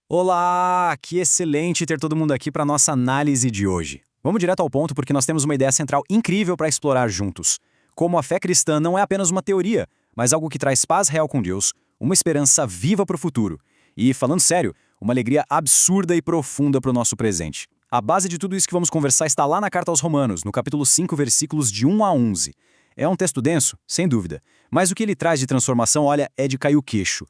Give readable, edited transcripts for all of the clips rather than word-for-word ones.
Olá! Que excelente ter todo mundo aqui para nossa análise de hoje. Vamos direto ao ponto porque nós temos uma ideia central incrível para explorar juntos. Como a fé cristã não é apenas uma teoria, mas algo que traz paz real com Deus, uma esperança viva para o futuro. E, falando sério, uma alegria absurda e profunda para o nosso presente. A base de tudo isso que vamos conversar está lá na Carta aos Romanos, no capítulo 5, versículos de 1 a 11. É um texto denso, sem dúvida, mas o que ele traz de transformação, olha, é de cair o queixo.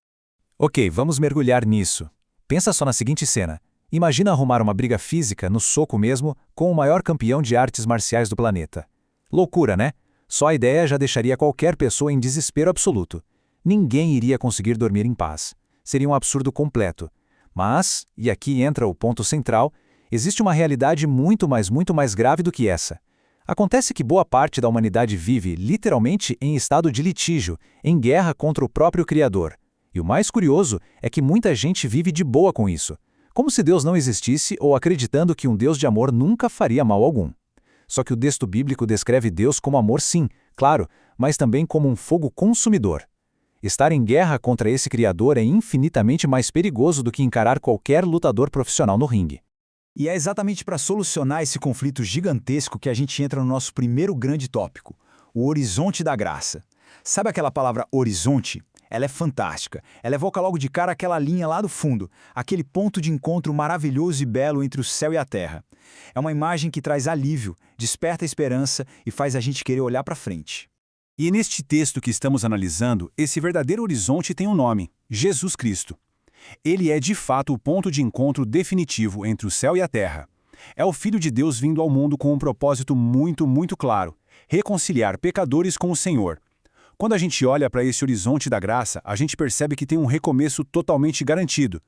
Ok, vamos mergulhar nisso. Pensa só na seguinte cena. Imagina arrumar uma briga física, no soco mesmo, com o maior campeão de artes marciais do planeta. Loucura, né? Só a ideia já deixaria qualquer pessoa em desespero absoluto. Ninguém iria conseguir dormir em paz. Seria um absurdo completo. Mas, e aqui entra o ponto central, existe uma realidade muito mais grave do que essa. Acontece que boa parte da humanidade vive, literalmente, em estado de litígio, em guerra contra o próprio Criador. E o mais curioso é que muita gente vive de boa com isso, como se Deus não existisse ou acreditando que um Deus de amor nunca faria mal algum. Só que o texto bíblico descreve Deus como amor sim, claro, mas também como um fogo consumidor. Estar em guerra contra esse Criador é infinitamente mais perigoso do que encarar qualquer lutador profissional no ringue. E é exatamente para solucionar esse conflito gigantesco que a gente entra no nosso primeiro grande tópico, o horizonte da graça. Sabe aquela palavra horizonte? Ela é fantástica. Ela evoca logo de cara aquela linha lá do fundo, aquele ponto de encontro maravilhoso e belo entre o céu e a terra. É uma imagem que traz alívio, desperta a esperança e faz a gente querer olhar para frente. E neste texto que estamos analisando, esse verdadeiro horizonte tem um nome: Jesus Cristo. Ele é de fato o ponto de encontro definitivo entre o céu e a terra. É o Filho de Deus vindo ao mundo com um propósito muito claro: reconciliar pecadores com o Senhor. Quando a gente olha para esse horizonte da graça, a gente percebe que tem um recomeço totalmente garantido.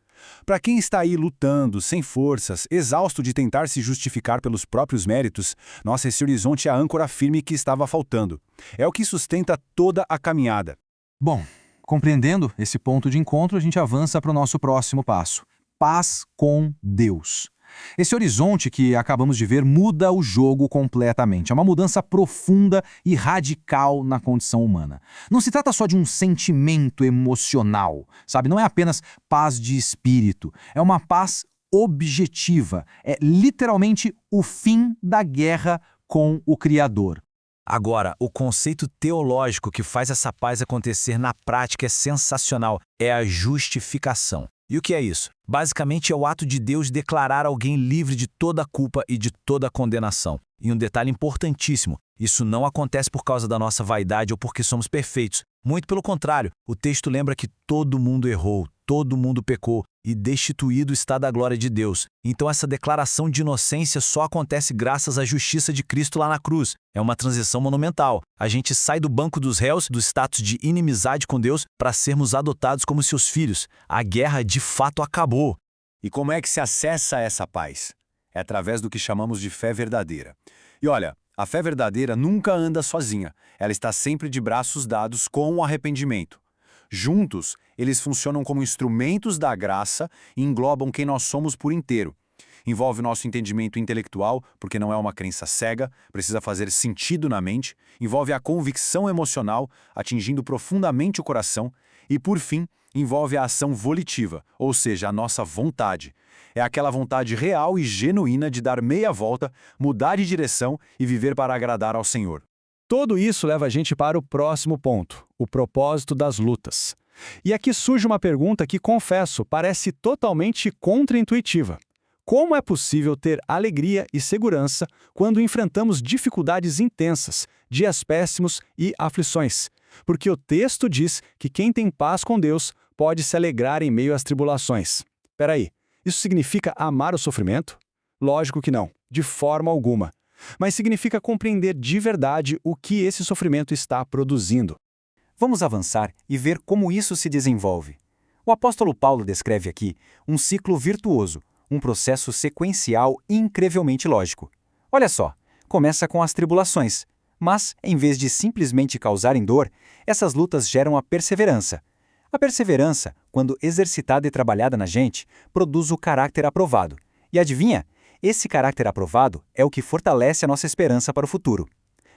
Para quem está aí lutando, sem forças, exausto de tentar se justificar pelos próprios méritos, nossa, esse horizonte é a âncora firme que estava faltando. É o que sustenta toda a caminhada. Bom, compreendendo esse ponto de encontro, a gente avança para o nosso próximo passo: paz com Deus. Esse horizonte que acabamos de ver muda o jogo completamente. É uma mudança profunda e radical na condição humana. Não se trata só de um sentimento emocional, sabe? Não é apenas paz de espírito. É uma paz objetiva. É literalmente o fim da guerra com o Criador. Agora, o conceito teológico que faz essa paz acontecer na prática é sensacional. É a justificação. E o que é isso? Basicamente é o ato de Deus declarar alguém livre de toda a culpa e de toda a condenação. E um detalhe importantíssimo, isso não acontece por causa da nossa vaidade ou porque somos perfeitos. Muito pelo contrário, o texto lembra que todo mundo errou, todo mundo pecou e destituído está da glória de Deus. Então essa declaração de inocência só acontece graças à justiça de Cristo lá na cruz. É uma transição monumental. A gente sai do banco dos réus, do status de inimizade com Deus, para sermos adotados como seus filhos. A guerra de fato acabou. E como é que se acessa essa paz? É através do que chamamos de fé verdadeira. E olha, a fé verdadeira nunca anda sozinha. Ela está sempre de braços dados com o arrependimento. Juntos, eles funcionam como instrumentos da graça e englobam quem nós somos por inteiro. Envolve nosso entendimento intelectual, porque não é uma crença cega, precisa fazer sentido na mente. Envolve a convicção emocional, atingindo profundamente o coração. E, por fim, envolve a ação volitiva, ou seja, a nossa vontade. É aquela vontade real e genuína de dar meia volta, mudar de direção e viver para agradar ao Senhor. Tudo isso leva a gente para o próximo ponto, o propósito das lutas. E aqui surge uma pergunta que, confesso, parece totalmente contraintuitiva. Como é possível ter alegria e segurança quando enfrentamos dificuldades intensas, dias péssimos e aflições? Porque o texto diz que quem tem paz com Deus pode se alegrar em meio às tribulações. Peraí, isso significa amar o sofrimento? Lógico que não, de forma alguma. Mas significa compreender de verdade o que esse sofrimento está produzindo. Vamos avançar e ver como isso se desenvolve. O apóstolo Paulo descreve aqui um ciclo virtuoso, um processo sequencial incrivelmente lógico. Olha só, começa com as tribulações, mas, em vez de simplesmente causarem dor, essas lutas geram a perseverança. A perseverança, quando exercitada e trabalhada na gente, produz o caráter aprovado. E adivinha? Esse caráter aprovado é o que fortalece a nossa esperança para o futuro.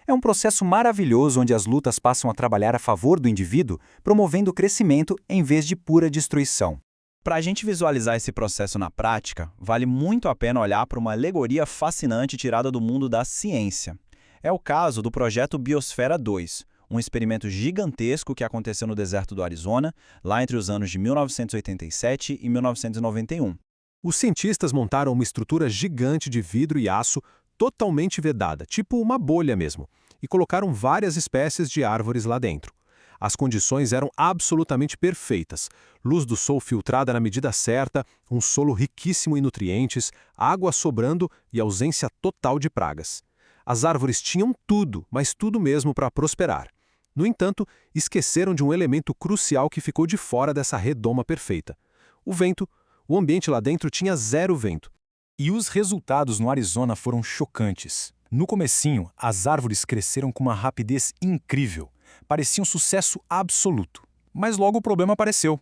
É um processo maravilhoso onde as lutas passam a trabalhar a favor do indivíduo, promovendo o crescimento em vez de pura destruição. Para a gente visualizar esse processo na prática, vale muito a pena olhar para uma alegoria fascinante tirada do mundo da ciência. É o caso do projeto Biosfera 2, um experimento gigantesco que aconteceu no deserto do Arizona, lá entre os anos de 1987 e 1991. Os cientistas montaram uma estrutura gigante de vidro e aço totalmente vedada, tipo uma bolha mesmo, e colocaram várias espécies de árvores lá dentro. As condições eram absolutamente perfeitas. Luz do sol filtrada na medida certa, um solo riquíssimo em nutrientes, água sobrando e ausência total de pragas. As árvores tinham tudo, mas tudo mesmo para prosperar. No entanto, esqueceram de um elemento crucial que ficou de fora dessa redoma perfeita. O vento. O ambiente lá dentro tinha zero vento. E os resultados no Arizona foram chocantes. No comecinho, as árvores cresceram com uma rapidez incrível. Parecia um sucesso absoluto. Mas logo o problema apareceu.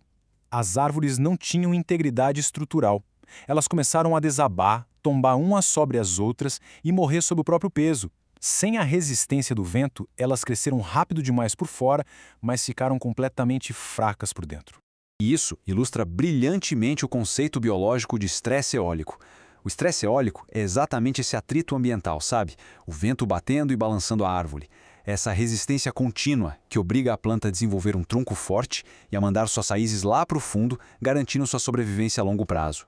As árvores não tinham integridade estrutural. Elas começaram a desabar, tombar umas sobre as outras e morrer sob o próprio peso. Sem a resistência do vento, elas cresceram rápido demais por fora, mas ficaram completamente fracas por dentro. E isso ilustra brilhantemente o conceito biológico de estresse eólico. O estresse eólico é exatamente esse atrito ambiental, sabe? O vento batendo e balançando a árvore. Essa resistência contínua que obriga a planta a desenvolver um tronco forte e a mandar suas raízes lá para o fundo, garantindo sua sobrevivência a longo prazo.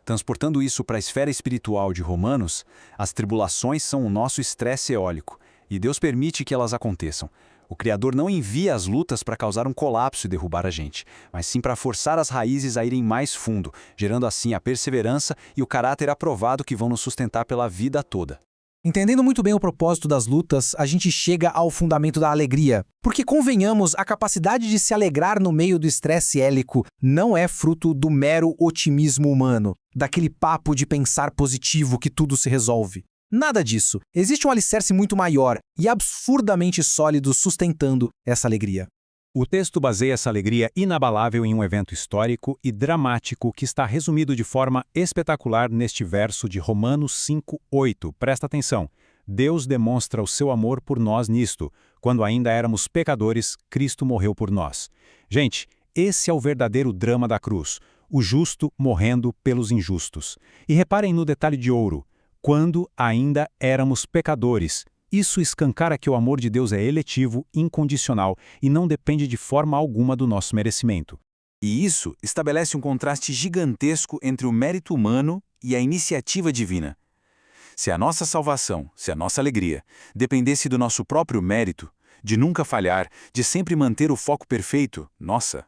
Transportando isso para a esfera espiritual de Romanos, as tribulações são o nosso estresse eólico, e Deus permite que elas aconteçam. O Criador não envia as lutas para causar um colapso e derrubar a gente, mas sim para forçar as raízes a irem mais fundo, gerando assim a perseverança e o caráter aprovado que vão nos sustentar pela vida toda. Entendendo muito bem o propósito das lutas, a gente chega ao fundamento da alegria. Porque, convenhamos, a capacidade de se alegrar no meio do estresse hélico não é fruto do mero otimismo humano, daquele papo de pensar positivo que tudo se resolve. Nada disso. Existe um alicerce muito maior e absurdamente sólido sustentando essa alegria. O texto baseia essa alegria inabalável em um evento histórico e dramático que está resumido de forma espetacular neste verso de Romanos 5:8. Presta atenção. Deus demonstra o seu amor por nós nisto. Quando ainda éramos pecadores, Cristo morreu por nós. Gente, esse é o verdadeiro drama da cruz. O justo morrendo pelos injustos. E reparem no detalhe de ouro. Quando ainda éramos pecadores. Isso escancara que o amor de Deus é eletivo, incondicional e não depende de forma alguma do nosso merecimento. E isso estabelece um contraste gigantesco entre o mérito humano e a iniciativa divina. Se a nossa salvação, se a nossa alegria, dependesse do nosso próprio mérito, de nunca falhar, de sempre manter o foco perfeito, nossa,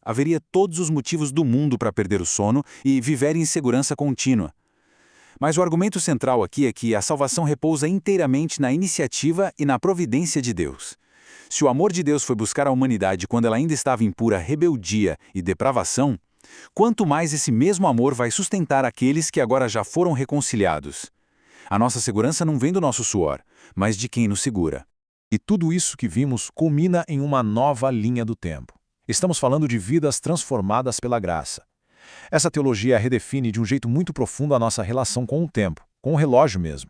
haveria todos os motivos do mundo para perder o sono e viver em insegurança contínua. Mas o argumento central aqui é que a salvação repousa inteiramente na iniciativa e na providência de Deus. Se o amor de Deus foi buscar a humanidade quando ela ainda estava em pura rebeldia e depravação, quanto mais esse mesmo amor vai sustentar aqueles que agora já foram reconciliados. A nossa segurança não vem do nosso suor, mas de quem nos segura. E tudo isso que vimos culmina em uma nova linha do tempo. Estamos falando de vidas transformadas pela graça. Essa teologia redefine de um jeito muito profundo a nossa relação com o tempo, com o relógio mesmo.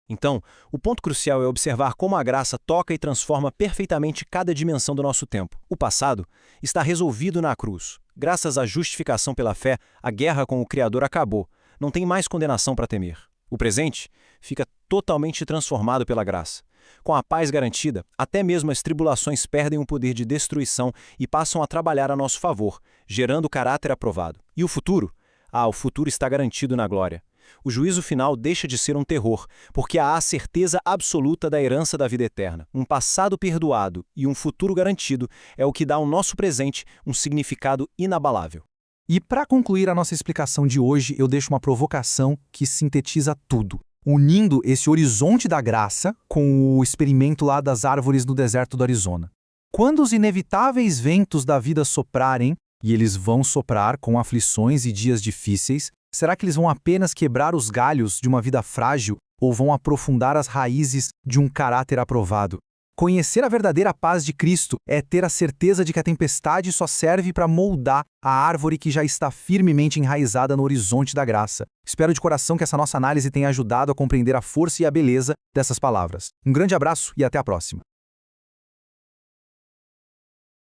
Então, o ponto crucial é observar como a graça toca e transforma perfeitamente cada dimensão do nosso tempo. O passado está resolvido na cruz. Graças à justificação pela fé, a guerra com o Criador acabou. Não tem mais condenação para temer. O presente fica totalmente transformado pela graça. Com a paz garantida, até mesmo as tribulações perdem o poder de destruição e passam a trabalhar a nosso favor, gerando caráter aprovado. E o futuro? O futuro está garantido na glória. O juízo final deixa de ser um terror, porque há a certeza absoluta da herança da vida eterna. Um passado perdoado e um futuro garantido é o que dá ao nosso presente um significado inabalável. E para concluir a nossa explicação de hoje, eu deixo uma provocação que sintetiza tudo, unindo esse horizonte da graça com o experimento lá das árvores no deserto do Arizona. Quando os inevitáveis ventos da vida soprarem, e eles vão soprar com aflições e dias difíceis, será que eles vão apenas quebrar os galhos de uma vida frágil ou vão aprofundar as raízes de um caráter aprovado? Conhecer a verdadeira paz de Cristo é ter a certeza de que a tempestade só serve para moldar a árvore que já está firmemente enraizada no horizonte da graça. Espero de coração que essa nossa análise tenha ajudado a compreender a força e a beleza dessas palavras. Um grande abraço e até a próxima.